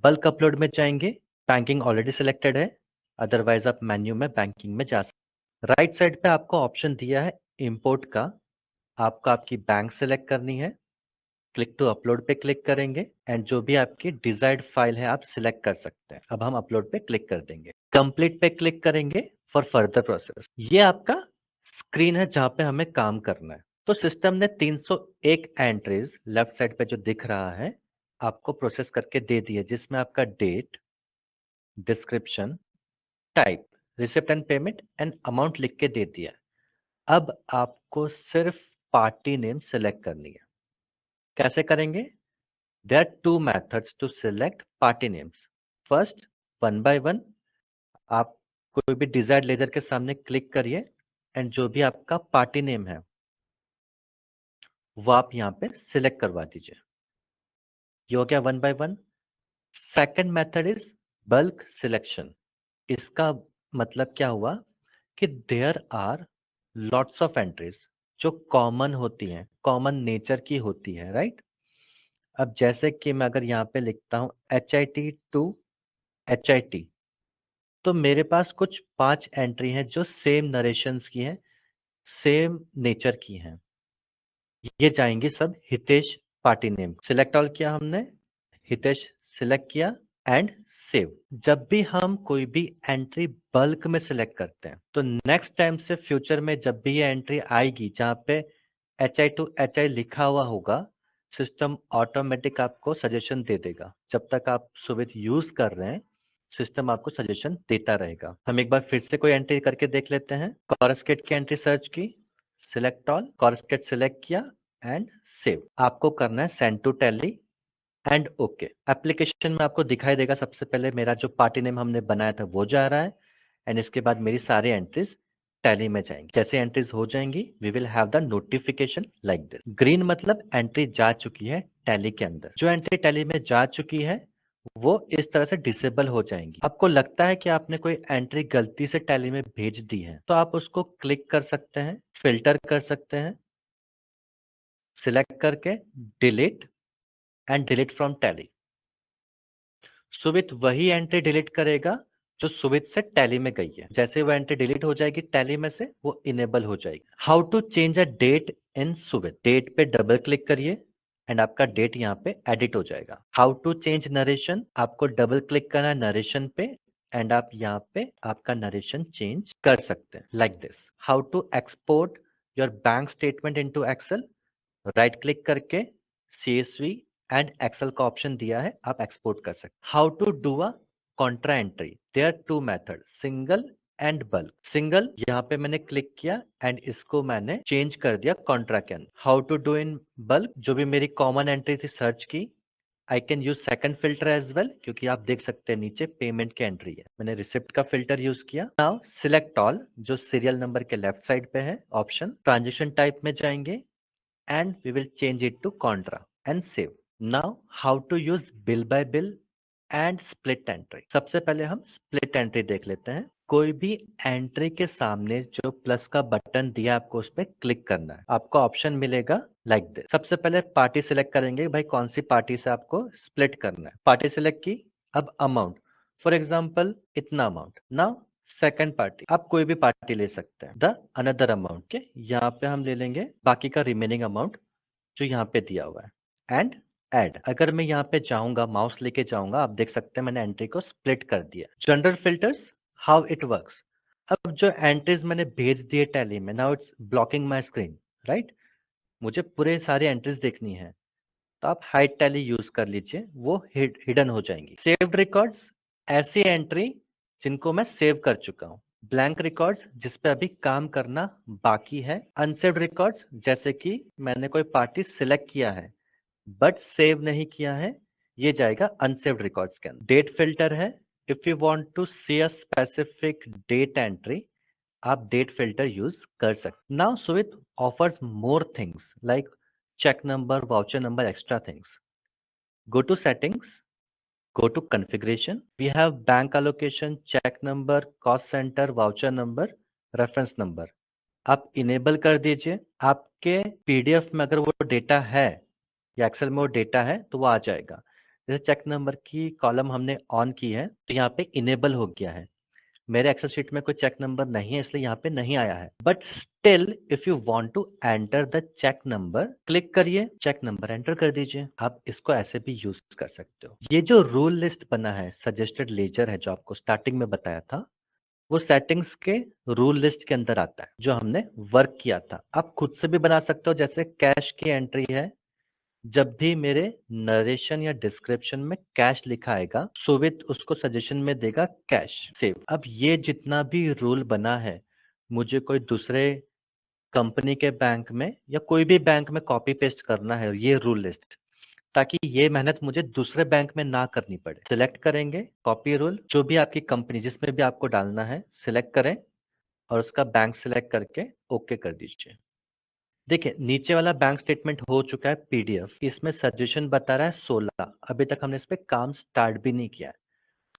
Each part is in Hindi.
बल्क अपलोड में जाएंगे, बैंकिंग ऑलरेडी सिलेक्टेड है, अदरवाइज आप मेन्यू में बैंकिंग में जा सकते। राइट साइड पे आपको ऑप्शन दिया है इंपोर्ट का, आपको आपकी बैंक सेलेक्ट करनी है, क्लिक टू अपलोड पे क्लिक करेंगे एंड जो भी आपकी डिजायर्ड फाइल है आप सिलेक्ट कर सकते हैं। अब हम अपलोड पे क्लिक कर देंगे, कंप्लीट पे क्लिक करेंगे फॉर फर्दर प्रोसेस। ये आपका स्क्रीन है जहां पे हमें काम करना है। तो सिस्टम ने 301 एंट्रीज लेफ्ट साइड पे जो दिख रहा है आपको प्रोसेस करके दे दी है, जिसमें आपका date, description, type, receipt and payment and amount लिख के दे दिया। अब आपको सिर्फ पार्टी नेम सिलेक्ट करनी है। कैसे करेंगे? There are two methods to select party names. First, one by one, आप कोई भी डिजायर्ड लेजर के सामने क्लिक करिए एंड जो भी आपका पार्टी नेम है वो आप यहाँ पे सिलेक्ट करवा दीजिए। ये हो गया one by one. Second method is bulk selection. इसका मतलब क्या हुआ कि there are lots of entries जो कॉमन होती हैं, कॉमन नेचर की होती है, राइट? अब जैसे कि मैं अगर यहाँ पे लिखता हूँ HIT टू HIT, तो मेरे पास कुछ 5 एंट्री हैं जो सेम नरेशंस की हैं, सेम नेचर की हैं। ये जाएंगे सब Hitesh party name. Select all किया हमने, हितेश सिलेक्ट किया एंड सेव। जब भी हम कोई भी एंट्री बल्क में सिलेक्ट करते हैं तो नेक्स्ट टाइम से फ्यूचर में जब भी ये एंट्री आएगी जहाँ पे HI टू HI लिखा हुआ होगा, सिस्टम ऑटोमेटिक आपको सजेशन दे देगा। जब तक आप सुविधा यूज कर रहे हैं सिस्टम आपको सजेशन देता रहेगा। हम एक बार फिर से कोई एंट्री करके देख लेते हैं। कॉरस्केट की एंट्री सर्च की, सिलेक्ट ऑल, कॉरस्केट सिलेक्ट किया एंड सेव। आपको करना है send to Tally and okay. Application में आपको दिखाई देगा सबसे पहले मेरा जो पार्टी नेम हमने बनाया था वो जा रहा है एंड इसके बाद मेरी सारी एंट्रीज टैली में जाएंगी। जैसे एंट्रीज हो जाएंगी we will have the notification like this. Green मतलब एंट्री जा चुकी है टैली के अंदर। जो एंट्री टैली में जा चुकी है वो इस तरह से डिसेबल हो जाएंगी। आपको लगता है कि आपने कोई एंट्री गलती से टैली में भेज दी है तो आप उसको क्लिक कर सकते हैं, फिल्टर कर सकते हैं, सिलेक्ट करके delete and delete from tally. Suvit वही एंट्री डिलीट करेगा जो सुवित से टैली में गई है। जैसे वो एंट्री डिलीट हो जाएगी टैली में से वो इनेबल हो जाएगी। How to change a date in Suvit. Date पे डबल क्लिक करिए एंड आपका डेट यहाँ पे एडिट हो जाएगा। हाउ टू चेंज नरेशन, आपको डबल क्लिक करना है नरेशन पे एंड आप यहाँ पे आपका नरेशन चेंज कर सकते हैं like this. How to export your bank statement into Excel, right click करके CSV एंड एक्सेल का ऑप्शन दिया है, आप एक्सपोर्ट कर सकते। How to do a contra entry, there are two method, single and bulk. Single यहाँ पे मैंने क्लिक किया एंड इसको मैंने चेंज कर दिया कॉन्ट्रा के अंदर। How to do in bulk, जो भी मेरी कॉमन एंट्री थी सर्च की, I can use second filter as well, क्योंकि आप देख सकते हैं नीचे पेमेंट की एंट्री है, मैंने रिसिप्ट का फिल्टर यूज किया। नाउ सिलेक्ट ऑल, जो सीरियल नंबर के लेफ्ट साइड पे है ऑप्शन, ट्रांजेक्शन टाइप में जाएंगे and we will change it to contra and save. Now how to use bill by bill and split entry. सबसे पहले हम split entry देख लेते हैं। कोई भी एंट्री के सामने जो प्लस का बटन दिया आपको उस पर क्लिक करना है। आपको ऑप्शन मिलेगा लाइक दिस। सबसे पहले पार्टी सिलेक्ट करेंगे, भाई कौन सी पार्टी से आपको स्प्लिट करना है। पार्टी सिलेक्ट की, अब अमाउंट, फॉर एग्जाम्पल इतना अमाउंट। नाउ सेकंड पार्टी, आप कोई भी पार्टी ले सकते हैं। द अनदर अमाउंट के यहाँ पे हम ले लेंगे बाकी का रिमेनिंग अमाउंट जो यहाँ पे दिया हुआ है एंड ऐड। अगर मैं यहाँ पे जाऊंगा, माउस लेके जाऊंगा, आप देख सकते हैं मैंने एंट्री को स्प्लिट कर दिया। General filters, how it works. अब जो एंट्रीज मैंने भेज दिए टैली में, now it's blocking my screen, right? मुझे पूरे सारे एंट्रीज देखनी है तो आप हाइड टैली यूज कर लीजिए, वो हिडन हो जाएंगी। सेव्ड रिकॉर्ड्स, ऐसी एंट्री जिनको मैं सेव कर चुका हूँ। ब्लैंक रिकॉर्ड्स, जिस पे अभी काम करना बाकी है। अनसेव्ड रिकॉर्ड्स, जैसे कि मैंने कोई पार्टी सिलेक्ट किया है बट सेव नहीं किया है, ये जाएगा अनसेव्ड रिकॉर्ड्स के अंदर। डेट फिल्टर है, if you want to see a specific date entry आप डेट फिल्टर यूज कर सकते। Now Suvit offers more things like check number, voucher number, extra things. Go to settings, go to configuration. We have bank allocation, check number, cost center, voucher number, reference number. आप इनेबल कर दीजिए। आपके PDF में अगर वो डेटा है या एक्सेल में वो डेटा है तो वो आ जाएगा। जैसे चेक नंबर की कॉलम हमने ऑन की है तो यहाँ पे इनेबल हो गया है। मेरे एक्सेल शीट में कोई चेक नंबर नहीं है इसलिए यहाँ पे नहीं आया है, but still if you want to enter the check number, click करिए, चेक नंबर एंटर कर दीजिए। आप इसको ऐसे भी यूज कर सकते हो। ये जो रूल लिस्ट बना है, सजेस्टेड लेजर है, जो आपको स्टार्टिंग में बताया था, वो सेटिंग्स के रूल लिस्ट के अंदर आता है जो हमने वर्क किया था। आप खुद से भी बना सकते हो, जैसे कैश की एंट्री है, जब भी मेरे नरेशन या डिस्क्रिप्शन में कैश लिखा आएगा, सुवित उसको सजेशन में देगा कैश सेव। अब ये जितना भी रूल बना है, मुझे कोई दूसरे कंपनी के बैंक में या कोई भी बैंक में कॉपी पेस्ट करना है ये रूल लिस्ट, ताकि ये मेहनत मुझे दूसरे बैंक में ना करनी पड़े। सिलेक्ट करेंगे कॉपी रूल, जो भी आपकी कंपनी जिसमें भी आपको डालना है सिलेक्ट करें और उसका बैंक सिलेक्ट करके ओके कर दीजिए। देखिए नीचे वाला बैंक स्टेटमेंट हो चुका है पीडीएफ, इसमें सजेशन बता रहा है 16। अभी तक हमने इस पे काम स्टार्ट भी नहीं किया है।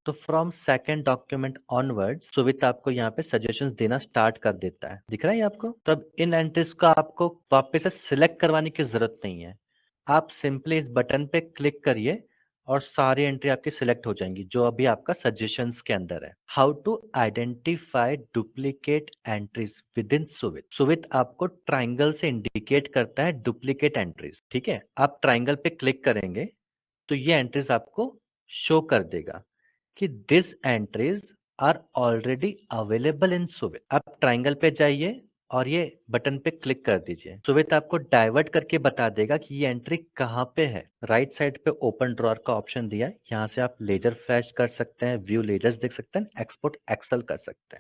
तो from second document onward Suvit आपको यहाँ पे सजेशंस देना स्टार्ट कर देता है। दिख रहा है ये आपको? तब इन एंट्रीज को आपको वापस से सिलेक्ट करवाने की जरूरत नहीं है। आप सिंपली इस बटन पे क्लिक करिए और सारी एंट्री आपकी सिलेक्ट हो जाएंगी जो अभी आपका सजेशंस के अंदर है। How to identify duplicate entries within Suvit. Suvit आपको ट्राइंगल से इंडिकेट करता है डुप्लीकेट एंट्रीज। ठीक है, आप ट्राइंगल पे क्लिक करेंगे तो ये एंट्रीज आपको शो कर देगा कि this entries are already available in Suvit. आप ट्राइंगल पे जाइए और ये बटन पे क्लिक कर दीजिए। सुवित आपको डाइवर्ट करके बता देगा कि ये एंट्री कहाँ पे है। राइट साइड पे ओपन ड्रॉअर का ऑप्शन दिया है, यहाँ से आप लेजर फ्लैश कर सकते हैं, व्यू लेजर्स देख सकते हैं, एक्सपोर्ट एक्सेल कर सकते हैं।